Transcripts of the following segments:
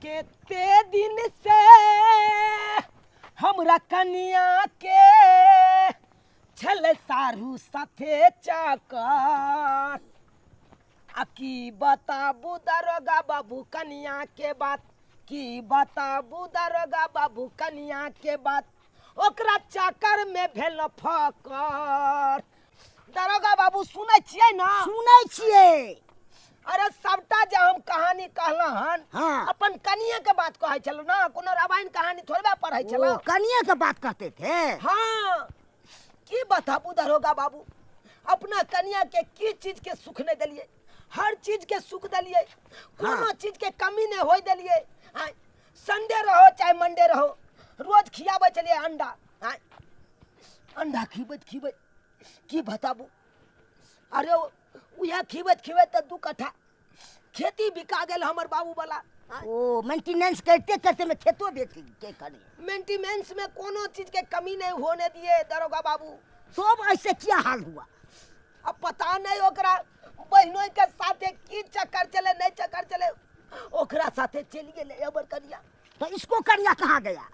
केते दिन से हमरा कनिया के छल सारू साथे चाकर की बताबू दरोगा बाबू कनिया के बात की बताबू दरोगा बाबू कनिया के बात ओकरा चाकर में भेल फकर। दरोगा बाबू सुनै छियै ना? सुनै छियै। अरे सबटा जे हम कहानी कहला हन हाँ। अपन कनिया के बात कहै छलो ना, कोनो रामायण कहानी थोड़बे पढ़ै छलो। कनिया के बात करते थे। हाँ की बताबू दरोगा बाबू अपना कनिया के की चीज के सुख नहीं दिलिए, हर चीज के सुख दिलिए, कोनो चीज के कमी नहीं होय दिलिए। संडे रहो चाहे मंडे रहो रोज खियाबे चलिए अंडा। अंडा खिबैत खिबैत की बताबू, अरे उहे खिबैत खिबैत त 2 कट्ठा खेती बिका गेल हमर बाबू वाला। ओ मेंटेनेंस करते करते में खेतो बेच के करे। मेंटेनेंस में कोनो चीज के कमी नहीं होने दिए दरोगा बाबू। सब ऐसे क्या हाल हुआ? अब पता नहीं ओकरा बहनों के साथे की चक्कर चले नहीं चक्कर चले, ओकरा साथे चल गेले अबर कनिया। तो इसको कनिया कहाँ गया?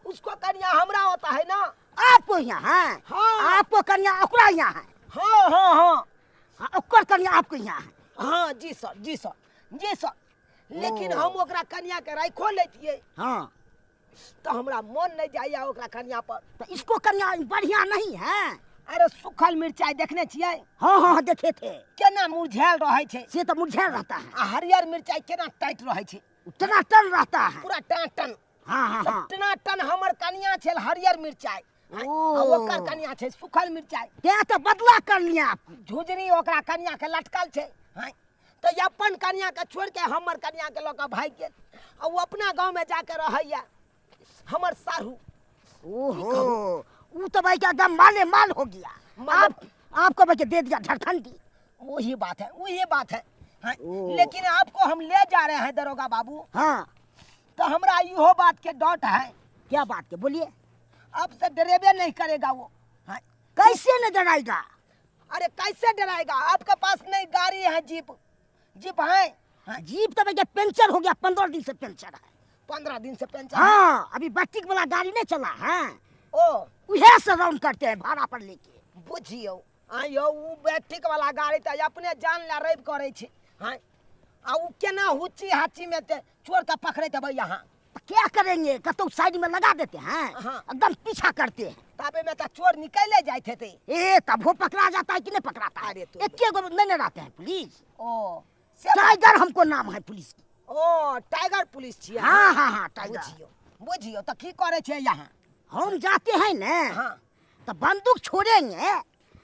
उसको कनिया हमरा होता है ना। आपको यहाँ है? हाँ। आपको कनिया ओकरा यहाँ है? हाँ हाँ हाँ हाँ, ओकर कनिया आपको यहाँ है? हाँ जी सर जी सर जी सर। लेकिन हम ओकरा कनिया के राखो लेतिए। हाँ तो हमरा मन नहीं जाइया ओकरा कनिया पर। तो इसको कनिया बढ़िया नहीं है? अरे सूखल मिर्चाई देखने छियै? हाँ हाँ देखे थे। केना मुरझायल रहे छे। से तो मुरझायल रहता है। आ हरियर मिर्चाई केना टाइट रहे छे, उतना टन रहता है। पूरा टन। हाँ हाँ हाँ। इतना टन हमर कनिया छे हरियर मिर्चाई, ओकर कनिया छे सूखल मिर्चाई। ते तो बदला कर लिया आपको। झुझरी ओकरा कनिया के लटकल छे। तो अपन कनिया के छोड़ के हमर कनिया के लोग भाग गेल। और वो अपना गांव में जाके रहैया हमर सारू। ओहो वो तो भाई क्या एकदम माले माल हो गया। आपको बच्चे दे दिया झारखंडी। वही बात है वही बात है। लेकिन आपको हम ले जा रहे हैं दरोगा बाबू। हाँ तो हमरा इहो बात के डॉट है। क्या बात के बोलिए? अब से डरेबे नहीं करेगा वो। कैसे न डराएगा? अरे कैसे डराएगा, आपके पास नहीं गाड़ी है, जीप है। जीप तो भैया पंचर हो गया, 15 दिन से पंचर है। 15 दिन से पंचर? हाँ अभी बैट्रिक वाला गाड़ी नहीं चला है। ओ उहे से राउंड करते हैं भाड़ा पर लेके। बुझियो आयो वो बैट्रिक वाला गाड़ी तो अपने जान ला रैब करे छे। हां आ वो केना हुची हाची में चोर का पकड़े तब यहाँ क्या करेंगे? कतो साइड में लगा देते हैं, एकदम पीछा करते हैं। तबे में तो चोर निकले जाते थे। ए तब वो पकड़ा जाता है कि नहीं पकड़ाता है? एक गो नहीं रहते हैं पुलिस। ओ टाइगर हमको नाम है पुलिस की। ओ टाइगर पुलिस छिए? हाँ हाँ हाँ टाइगर। बुझियो तो की करे छे यहाँ? हम जाते हैं ना। हाँ तो बंदूक छोड़ेंगे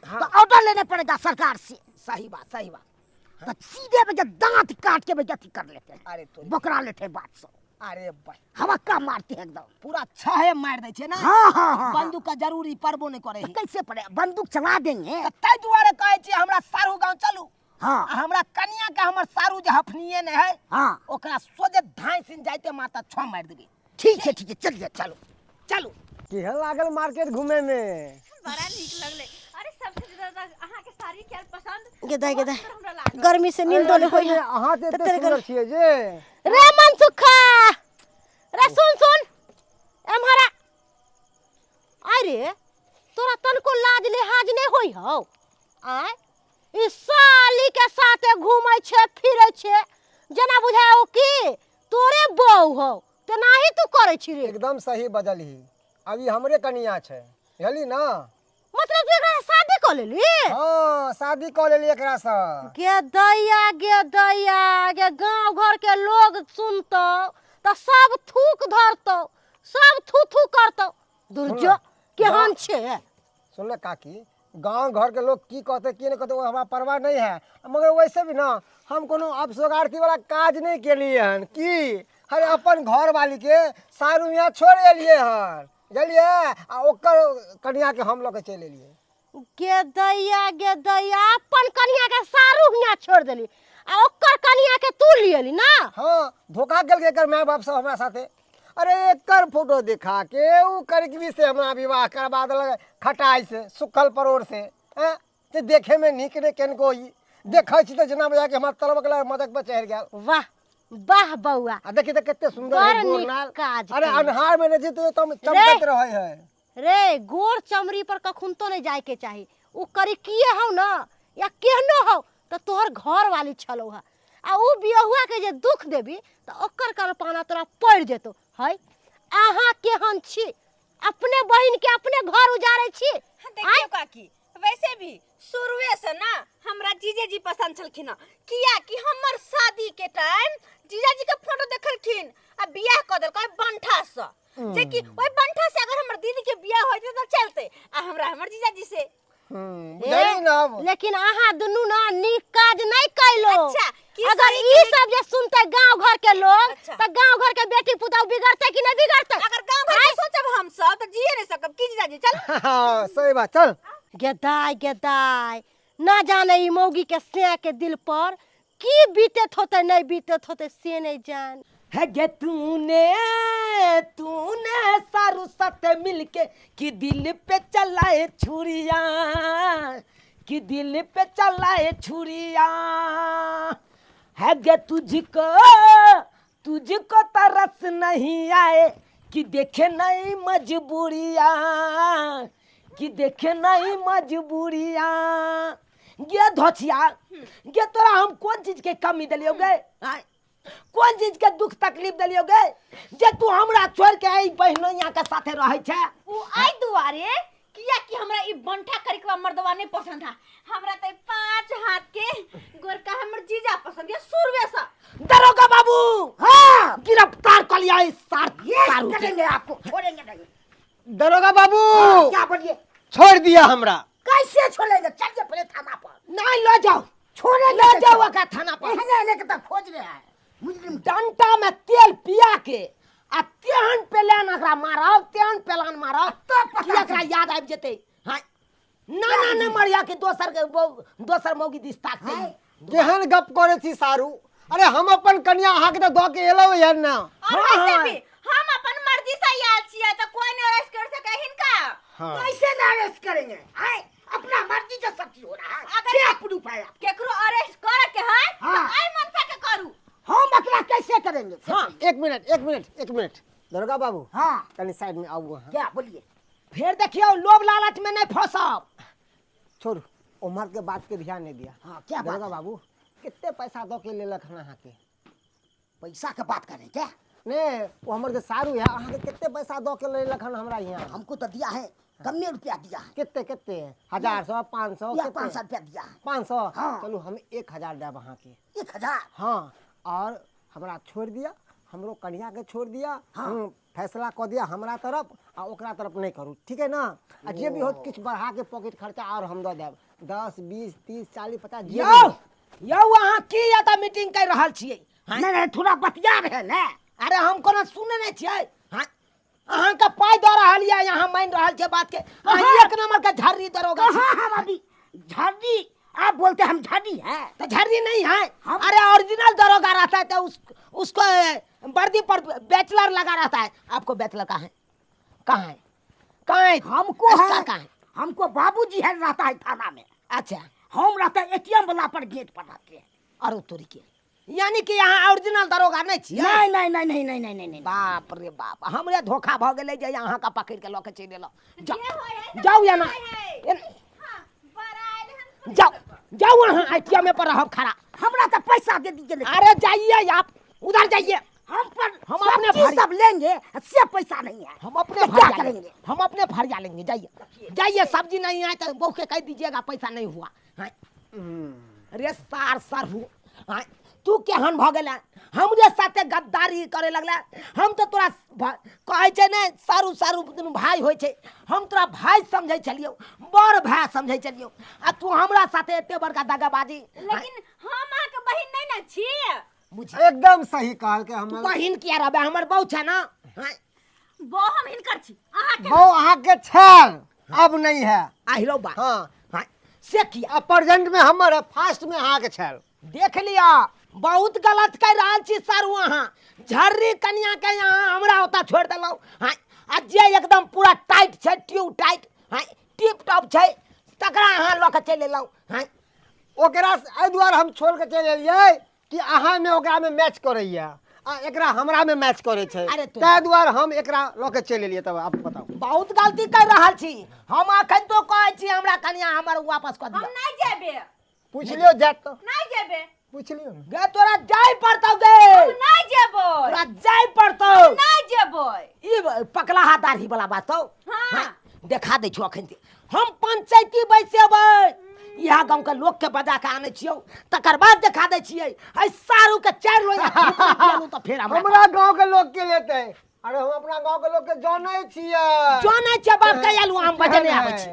तो ऑर्डर लेने पड़ेगा सरकार से। सही बात सही बात। तो सीधे बजे दांत काट के बजे कर लेते हैं। अरे तो बकरा लेते हैं बात सब। अरे भाई हवा का मारते हैं एकदम पूरा छहे मार दे छे ना। हाँ हाँ हाँ बंदूक का जरूरी पड़बो नहीं करे। कैसे पड़े? बंदूक चला देंगे। तै दुआरे कहे छी हमरा सारू गांव चलू। हाँ हमरा कनिया के हमर सारू जे हफनिए ने है। हाँ ओकरा सोजे धाई सिन जाते माता 6 मार देबे। ठीक है चलिए चलो चलो। केहन लागल मार्केट घूमे में? बड़ा नीक लगले। अरे सबसे ज्यादा अहाँ के साड़ी क्या पसंद? गेदा गर्मी से नींद डोले होई। अहाँ ते एते सुंदर छियै जे। रे मनसुखा रे सुन एम्हरा। अरे तोरा तनको लाज लिहाज नहीं होई हौ? आय इस साली के साथे घूमै छे फिरै छे जना बुझाओ की तोरे बहू हो। ते नाही तू करे छी रे? एकदम सही बदलही। अभी हमरे कनिया छै हेली ना। मतलब तू एकरा शादी कर लेली? हाँ शादी कर लेली एकरा से। गे दैया गे गांव घर के लोग सुनतो तो सब थूक धरतो, सब थू करतो। दुर्जो केहन छे? सुन ले काकी, गांव घर के लोग की कहते की नहीं कहते वो हमारा परवाह नहीं है। मगर वैसे भी ना हम कोनो अपसोगार्थी वाला काज नहीं केलिए हन की। अरे अपन घर वाली के सारू यहाँ छोड़ एलिए हन जलिए आ ओकर कन्या के हम लोग के चले एलिए। गे दैया अपन कन्या के सारू यहाँ छोड़ देली आ ओकर कन्या के तू लियली ना? हाँ धोखा गेल एकर माय बाप सब हमरा साथे। अरे एकर फोटो दिखा के ऊ करकवी से हमरा विवाह करवा देलक खटाई से सुखल परोड़ से। हैं ते देखे में निक ने केनको ई देखै छी त जना बजा के हमरा तलब के मदक पर चढ़ गेल। वाह वाह बउआ आ देखी तो कितने सुंदर बड़ है नीक गोरनाल। काज अरे कइले। अनहार में नहीं तो तुम चमकत रहे है। रे गोड़ चमड़ी पर कखुन तो नहीं जाए के चाही। उ करी किए हो ना या केहनो हो तो तोहर घर वाली छलो है आ उ बियहुआ के जे दुख देबी तो ओकर कल्पना तोरा पड़ जेतो है। अहाँ केहन छी अपने बहन के अपने घर उजारे छी। देखियो काकी वैसे भी शुरुए से ना हमरा जीजे जी पसंद छलखिन ह। किया कि हमर शादी के टाइम जीजा जी के फोटो देखलखिन आ बियाह क देलकै बंठा से जे कि ओइ बंठा से अगर हमर दीदी के बियाह होइते त चलते आ हमरा हमर जीजा जी से। बुझाई ना अब। लेकिन अहाँ दुनू ना नीक काज नहीं कैलो। अच्छा, की अगर सही ई सब जे सुनते गांव घर के लोग अच्छा। तो गांव घर के बेटी पुतौ बिगड़ते कि नहीं बिगड़ते। अगर गांव घर के सोचब हम सब त जिए नहीं सकब की जीजा जी चल। हाँ सही बात चल। गेदाय गेदाय ना जाने ई मौगी के से के दिल पर की बीतत होते नहीं बीतत होते से नहीं जान। है गे तूने तूने सारू साथ मिलके कि दिल पे चलाए छुरिया कि दिल पे चलाए छुरिया। है गे तुझको तरस नहीं आए कि देखे नहीं मजबूरिया कि देखे नहीं मजबूरिया। गे धोचिया गे तोरा हम कौन चीज के कमी दिलियो गे आय? कौन चीज के दुख तकलीफ दिलियो गे जे तू हमरा छोड़ के आई बहनोइया के साथे रहै छे। उ आई दुआरे किया कि हमरा ई बंठा करिकवा मर्दवा नहीं पसंद है। हमरा त 5 हाथ के गोरका हमर जीजा पसंद है शुरुए से। दरोगा बाबू हाँ गिरफ्तार कर लिया इस सारू करेंगे आपको छोड़ेंगे नहीं। दरोगा बाबू क्या बोलिए छोड़ दिया हमरा। कैसे छोड़ेंगे चलिए पहले थाना पर। नहीं ले जाओ छोड़े ले जाओ का थाना पर। लेने के तक खोज रहा है मुजरिम डंटा में तेल पिया के आ तेहन पेलान एकरा मारब तेहन पेलान मारब तो कि एकरा याद आबि जेतै। हां ना ना ना मरिया के दोसर मौगी दिस ताकते। केहन गप करे छी सारू। अरे हम अपन कन्या अहाँ के तो दो के एलो है ना। और वैसे भी हम अपन मर्जी से आयल छियै त कोई नहीं अरेस्ट कर सके हिनका। हाँ। कैसे ना अरेस्ट करेंगे हां अपना मर्जी से सब चीज हो रहा है। अगर क्या प्रूफ है केकरो अरेस्ट करे के है त हाँ। आई मनसा के करू। हम एकरा कैसे करेंगे। हां एक मिनट दरोगा बाबू हां कनी साइड में आओ वहाँ। क्या बोलिए फिर देखियो लोभ लालच में नहीं फंसब। छोड़ू उम्र के बात के ध्यान नहीं दिया। हाँ क्या बात दरोगा बाबू कितने पैसा दो के लेलक हन अहाँ के। पैसा के बात करें क्या। नहीं वो हमर जे सारू है अहाँ के कितने पैसा दो के लेलक हन हमरा यहाँ। हमको तो दिया है कम रुपया दिया है। कितने 1000 500 या 500 रुपया दिया है। 500 हाँ। चलो हम 1000 देब अहाँ के। 1000 हाँ और हमरा छोड़ दिया हमरो कन्या के छोड़ दिया। हाँ। फैसला कर दिया हमरा तरफ आ ओकरा तरफ नहीं करू ठीक है ना। आ जे भी होत किछ बढ़ा के पॉकेट खर्चा और हम दो देब 10 20 30 40 50 जे यो यो वहाँ की या तो मीटिंग कर रहल छियै। नहीं नहीं थोड़ा बतिया रहे ने। अरे हम कोनो सुने नहीं छियै। हां अहाँ का पाई दे रहल या यहाँ मान रहल छै बात के। एक नंबर के झर्री दरोगा छी। हां अभी झर्री आप बोलते हम झर्री है तो झर्री नहीं है। अरे ओरिजिनल दरोगा रहता है तो उसको वर्दी पर बैचलर लगा रहता है। आपको बैचलर कहाँ है कहाँ है हमको है कहाँ है। हमको बाबूजी है रहता है थाना में। अच्छा हम रहता है एटीएम वाला पर गेट पर रहते हैं। और तोरी के यानी कि यहाँ ओरिजिनल दरोगा नहीं छी। नहीं बाप रे बाप हमरे धोखा भ गेलै जे यहाँ का पकड़ के लके चलि एलो। जाओ या ना जाओ जाओ वहाँ एटीएम में पर रहब खड़ा। हमरा तो पैसा दे दीजिए। अरे जाइए आप उधर जाइए। हम अपने सब लेंगे से पैसा नहीं है। हम अपने भरिया लेंगे हम अपने भरिया लेंगे। जाइए जाइए सब्जी नहीं है तो बहू के कह दीजिएगा पैसा नहीं हुआ। अरे सार हूँ तू केहन भ गेला हमरे साथे गद्दारी करे लगला। हम तो तोरा कहै छै ने सारू सारू दुनू भाई होय छै। हम तोरा भाई समझै छलियो बड़ भाई समझै छलियो आ तू हमरा साथे एते बड़का दगाबाजी। लेकिन हम अहाँ के बहिन नहीं ना छी। मुझे एकदम सही कहल के हम बहिन किया रहबे हमर बहू छै ना। वो हम हिनकर छी अहाँ के वो अहाँ के छल अब नहीं है। आहिरो बा हाँ से किया प्रेजेंट में हमर है फास्ट में अहाँ के छल। देख लिया बहुत गलत कर रहल छी सारू। अहाँ झर्री कन्या के यहाँ हमरा होता छोड़ देलौ। हां आ जे एकदम पूरा टाइट छै ट्यूब टाइट हां टिप टॉप छै तकरा अहाँ ल के चलि एलौ। हां ओकरा एहि दुआरे हम छोड़ के चलि एलियै कि अहाँ में ओकरा में मैच करैया आ एकरा हमरा में मैच करे छै अरे तू- ताहि दुआरे हम एकरा लऽ के चलि एलियै। तब आप बताउ। बहुत गलती कर रहल छी हम। अखन तो कहै छी हमरा कनिया हमर वापस कर हम दिया। नहीं जेबे, पूछ लियो जात तो नहीं जेबे, पूछ लियो ना। गे तोरा जाय पड़तौ गे, हम नहीं जेबो, तोरा जाय पड़तौ। नहीं जेबो। ई पकला हाथ दाढ़ी वाला बात हो। हाँ। देखा दै छौ अखन हम पंचायती बैसेबै, यहाँ गांव के लोग के बजा के आने छियौ, तकर बाद देखा दै छियै। आई सारू के 4 लोया तो फिर हमरा गांव के लोग के लेते। अरे हम अपना गांव के लोग के जानै छियै। जानै छै बाप के आलू हम बजने आबै छी।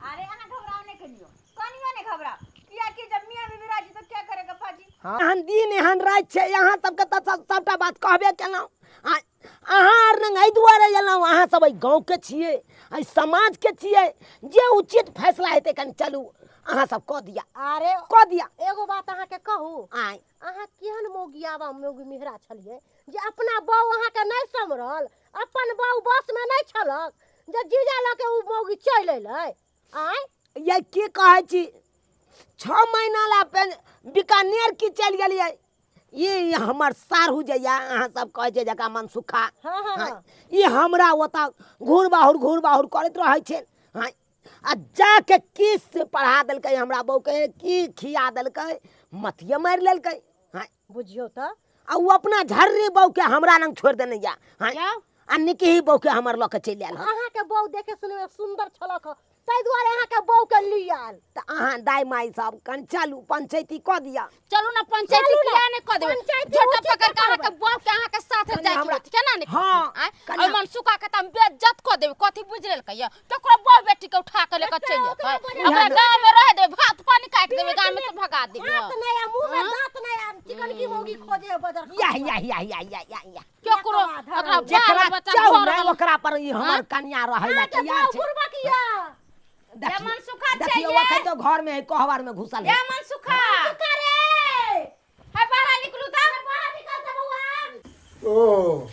अरे अहाँ घबराओ नहीं करियो, कनियो नहीं घबराओ। किया कि जब मियां बीबी राजी तो क्या करेगा पाजी। एहन दिन एहन रात छै, यहाँ सबके तऽ सबटा बात कहबे केलहुँ। अहाँ आर ने एहि दुआरे एलहुँ, अहाँ सब एहि गाँवके छियै, एहि समाजके छियै, जे उचित फैसला हेतै कनि चलू अहाँ सब कऽ दिया, अरे कऽ दिया। एगो बात अहाँ के कहू, आइ अहाँ केहन मौगियावा मौगी मेहरा छलिए जे अपना बहू अहाँ के नहीं सम्हरल, अपन बहू बस में नहीं छलक जे जीजा लऽ के उ मौगी चलि अयलै। आय ये की कहै छी, 6 महीना ला बीकानेर की चलि गेलियै। ये हमर सारू जे या अहाँ सब कहै छै जकरा मनसुखा, हाँ हाँ हाँ ये हमरा ओतऽ घूर बाहुर करैत रहै छै। हाँ, आ जाके किस पढ़ा देलकै हमरा बहूके, की खिया देलकै, मथिये मारि लेलकै। हाँ, बुझियो तो आ उ अपना झर्री बहू के हमरा लंग छोड़ि देने या। हाँ, जाउ। आ निकी बहू के हमर लऽ के चलि आयल। अहाँ के बहू देखे सुने में सुंदर छलक, ताहि दुआरे अहाँ के बहू के लियाल। तऽ अहाँ दाई माई सब कनि चलू पंचायती कऽ दिया। चलू ना पंचायती चलू ना। किया नहीं कर देबे, पंचायती झोटा उचित पकड़ के अहाँ के करबै। बाप के अहाँ के साथ कनी जाय हमरा- के केना नहीं। हाँ, और कनी- मन सुखा के तम बेइज्जत कर देबे, कथि बुझ लेल कहिया केकरो बहू बेटी के उठा के लेकर चल ओकरा जेतै। बजा अपना देबै। गांव में रह दे, भात पानी काट देबे, गांव में तो भगा देबे। दांत नहीं है मुंह में, दांत नहीं है, चिकन की मौगी खोजे बदर या केकरो ओकरा जेकरा बाल बच्चा चाहू घर नहीं वाला ओकरा पर ई हमर कन्या रहै ला तैयार छै। गुरबकिया देखियौ, मन सुखा देखियौ चाहिए। अखन तो घर में कहवार में घुसल ए है। मन सुखा रे, है बाहर निकलू त, बाहर निकल त बउआ। ओ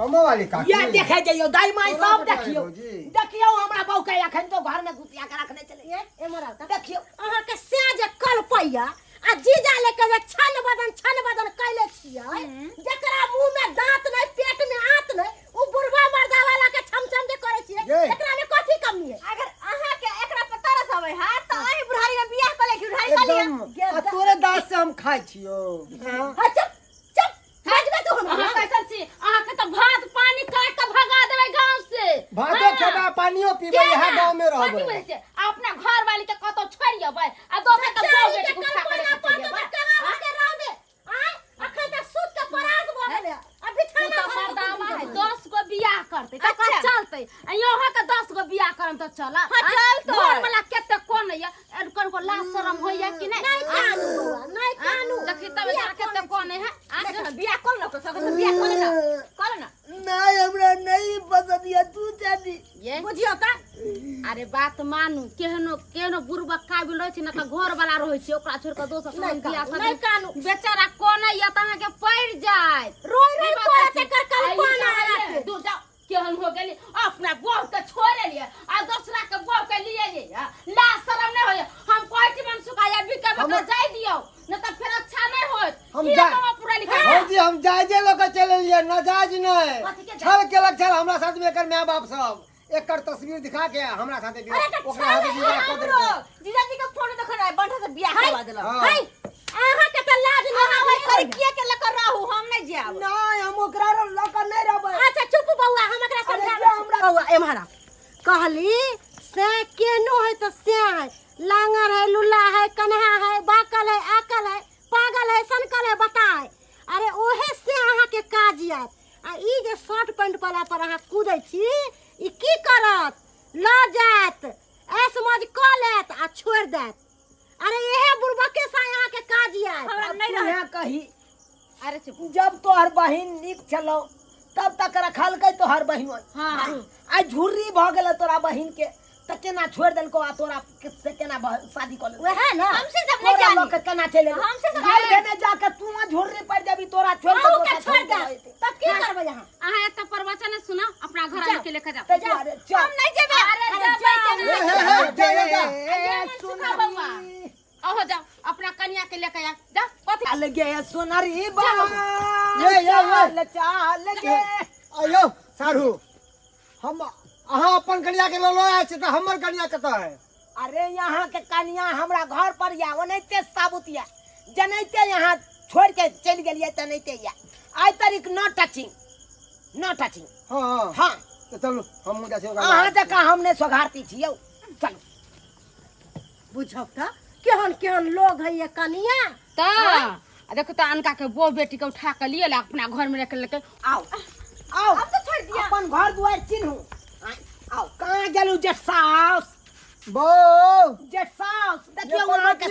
अम्मा वाली काकी। या देखे जइयो दाई माई हमरा सब बताइयो देखियो, जी। देखियो हमरा बहू के अखन तो घर में घुसिया के रखने चले। ए मरा देखियो अहाँ के साँझ कल पैया आ जीजा लेके जे छन बदन कैले छियै, जकरा मुंह में दांत नहीं, पेट में आंत नहीं, उ बुढ़वा मर्दा वाला के छमछम जे करे छियै, ये। एकरा में कथी कमी है? अगर अहाँ के एकरा पर तरस आवे है त अही बुढ़ारी में बियाह कर ले कि बुढ़ारी कर लिया। एकदम आ तोरे दांत से हम खाइ छियो। हाँ? हाँ, चुप चुप बजबे तू अहाँ हमरा। कैसन छी, अहाँ के तो भात पानी काट के भगा देबे गांव से। भातो खेबा पानियो पीबे इहे गांव में कथि रहबै। बोलै छै, अपना घर वाली के कतो छोड़ि अबै आ दोसर के बहू बेटी के उठा के लेकर चल जेबै। तू तो मर्दावा है, 10 गो बियाह करते त का अच्छा। चलते। आ यहाँ के 10 गो बियाह करम त चल। हाँ, चलतै। घर वाला केते कोन है, एकर को लाज शरम होइया कि नहीं? नहीं कानू बउआ, नहीं कानू। देखी तब जरा केते कोन है। देख ना बियाह कर लो तो सगो बियाह कर ना, कर ना। नहीं हमरा नहीं पसंद या तू चाची। ये बुझियो त अरे बात मानू, केहनो बुढ़बा काबिल रहै छै न त घर वाला रहै छै, ओकरा छोड़ के दोसर नहीं संग बियाह कानू, नहीं कानू। बेचारा कोन है या त अहाँ के पड़ जाय। रोई रोई पड़त एकर कल्पना आके। दूर जाओ, केहन हो गेली, अपना बहू के छोड़े लिए आ दूसरा के बहू के लिए लिए। लाज शरम नहीं होय। हम कहै छी मन सुखाया बिके बके जाय दियो, न त फिर अच्छा नहीं होत। हम किया जा- कमा पूरा लिखा। भौजी हम जायजे लोग के चले लिए, नाजायज नहीं। कथी के छल केलक छल हमरा साथ में एकर माय बाप सब। एकर तस्वीर दिखा के हमरा साथे अरे त ओकरा हाथे विवाह कर हमरो देलकै। जीजा जी के फोटो देखन आइ बंठा से बियाह करवा देला। हाँ। है अहाँ के त लाज अहाँ नहीं भाई है। किया के लेकर रहू, हम नहीं जाब। नहीं हम ओकरा लकर नहीं रहबै। अच्छा चुप बउआ, हम एकरा अरे समझा जा हमरा- बउआ एम्हरा कहली से केनो है तो से लांगर है, लुल्ला है, कन्हा है, बाकल है, आकल है, पागल है, सनकल है, बताए। अरे ओहे से अहाँ के काज आत। आ ई जे शर्ट पैंट वाला पर अहाँ कूदै छी, ई की करत? ल जात, ऐस मौज क लेत आ छोड़ देत। अरे एहे बुढ़बके सा अहाँ के काज आत। हमरा अब नहीं तू रहे। यहाँ कही अरे चुप। जब तोहर बहिन निक छलो तब तक रखलकै तोहर बहिन। हाँ। आई झुर्री भ गेल तोरा बहिन के त केना छोड़ देलको आ तोरा से केना शादी कर लेलको? वह ना हमसे सब नहीं तोरा जानी। लोग के केना चले हमसे सब जेल नहीं में जाके तू झुर्री पड़ जाबी, तोरा छोड़ के अहू दोसर के छोड़ छोड़ दे, देते। तब की करबै यहाँ? अहाँ एक प्रवचन सुना, अपना घर वाली के लेकर जाओ। ते दुआरे चल हम नहीं जेबे। अरे अरे जबै जाओ। केना हे, हे, हे, जाओ। हे, हे, ए, सुना बउआ। अहो जाओ, अपना कन्या के लेकर आ। जा, कथी सोनारी बा ये चाल चाल गे अयो सारू हम अहाँ अपन कनिया के लो आए छी त हमर कनिया कतऽ है? अरे यहाँ के कनिया हमरा घर पर या ओनैते साबुत या जनैते यहाँ छोड़ के चल गेलिए तनैते या आई तारीख नो टचिंग हाँ हाँ तो चलो हम जा छै अहाँ जका हमने सोघारती छियौ चलो बुझब त केहन केहन लोग है ये कनिया तो आ देखो तो अनका के बो बेटी के उठा के लिए अपना घर में रख लेके आओ आओ अब तो छोड़ दिया। अपन घर दुआर चिन्हू आओ कहाँ गेलू जेठ साउस बो जेठ साउस देखियो वहाँ के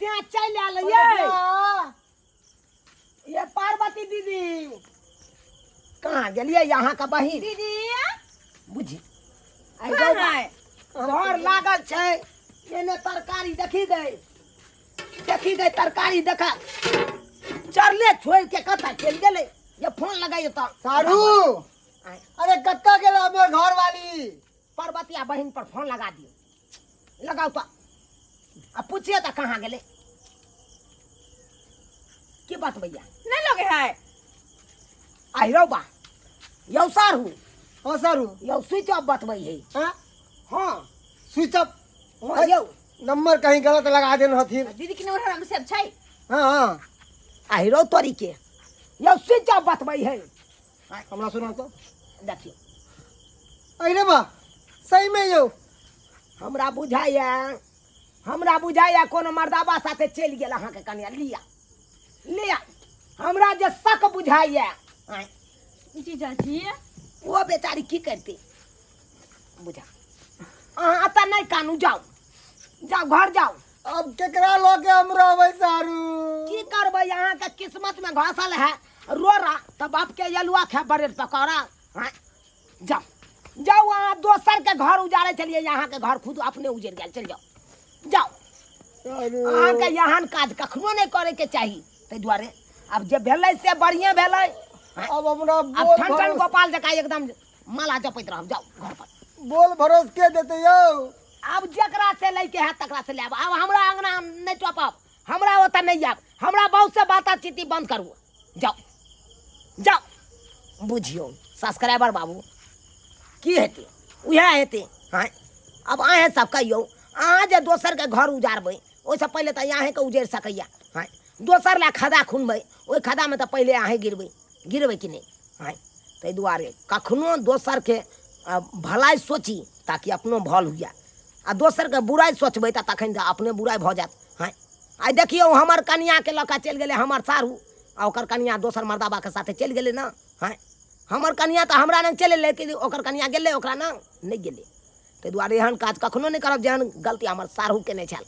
से चल आल ये पार्वती दीदी कहाँ गेलिए यहाँ का बहिन दीदी बुझी आई कहाँ जाऊ है? घर लागल छै एने तरकारी देखी गई तरकारी देखा चरले छोड़ के कता चल गेले ये फोन लगाइए तो सारू अरे कत्ता गेल हमर घर वाली पार्वतिया बहन पर फोन लगा दियो लगाओ तो अब पूछिए तो कहाँ गेले की बात भैया नहीं लोगे है आई रो बा यौ सारू हाँ सारू यौ स्विच ऑफ बतबै है हाँ हाँ स्विच ऑफ हाँ, यौ नंबर कहीं गलत लगा देन हथिन। दीदी के नंबर हम सब छै हाँ हाँ आई रो तोरी के यौ स्विच ऑफ बतबै है हमरा सुना तो देखियो अरे बा सही में यो हमरा बुझाया कोनो मर्दाबा साथे चल गेल अहाँ के कनिया लिया हमरा जे शक बुझाइया जीजा जी वो बेचारी की करती बुझा अहाँ अतः नहीं कानू जाओ घर जाओ अब केकरा लोग के हम रहबै सारू की करबै यहाँ के किस्मत में घासल है रोरा तब बाप के यलुआ खा बरेड पकौड़ा हाँ? जाओ वहाँ दोसर के घर उजाड़े चलिए यहाँ के घर खुद अपने उजड़ गया चल जाओ अहाँ के यहाँ काज कखनो नहीं करे के चाहिए ताहि दुआरे अब जे भेलै से बढ़िया भेलै अब हमरा अब ठन गोपाल जका एकदम माला जपैत रहब जाओ घर पर बोल भरोस के देते यो अब जकरा से लेके है तकरा से लेब अब हमरा अंगना नहीं चौपब हमरा ओतऽ नहीं आब हमरा बहुत से बातचीत बंद करू जाओ बुझियो सब्सक्राइबर बाबू की हेतै उहे हेतै हाँ अब अहें सब कहियो अहाँ जे दोसर के घर उजारबै ओहिसँ पहिले तऽ अहें के उजैड़ सकैया हाँ दोसर ला खदा खुनबै ओहि खदा में तऽ पहिले अहें गिरबै कि नहीं हाँ ताहि दुआरे कखनो दोसर के भलाई सोची ताकि अपनो भल हुआ आ दोसर के बुराई सोचबै तऽ तखन अपने बुराई भऽ जायत हाँ आई देखियो हमर कनिया के लऽ कऽ चलि गेलै हमर सारू आ ओकर कनिया दोसर मर्दाबा के साथे चलि गेलै ना हाँ हमर कनिया तऽ हमरा लग चलि लेकिन ओकर कनिया गेलै ओकरा लग नहीं गेलै ताहि दुआरे एहन काज कखनो नहीं करब जेहन गलती हमर सारू के नहीं छल।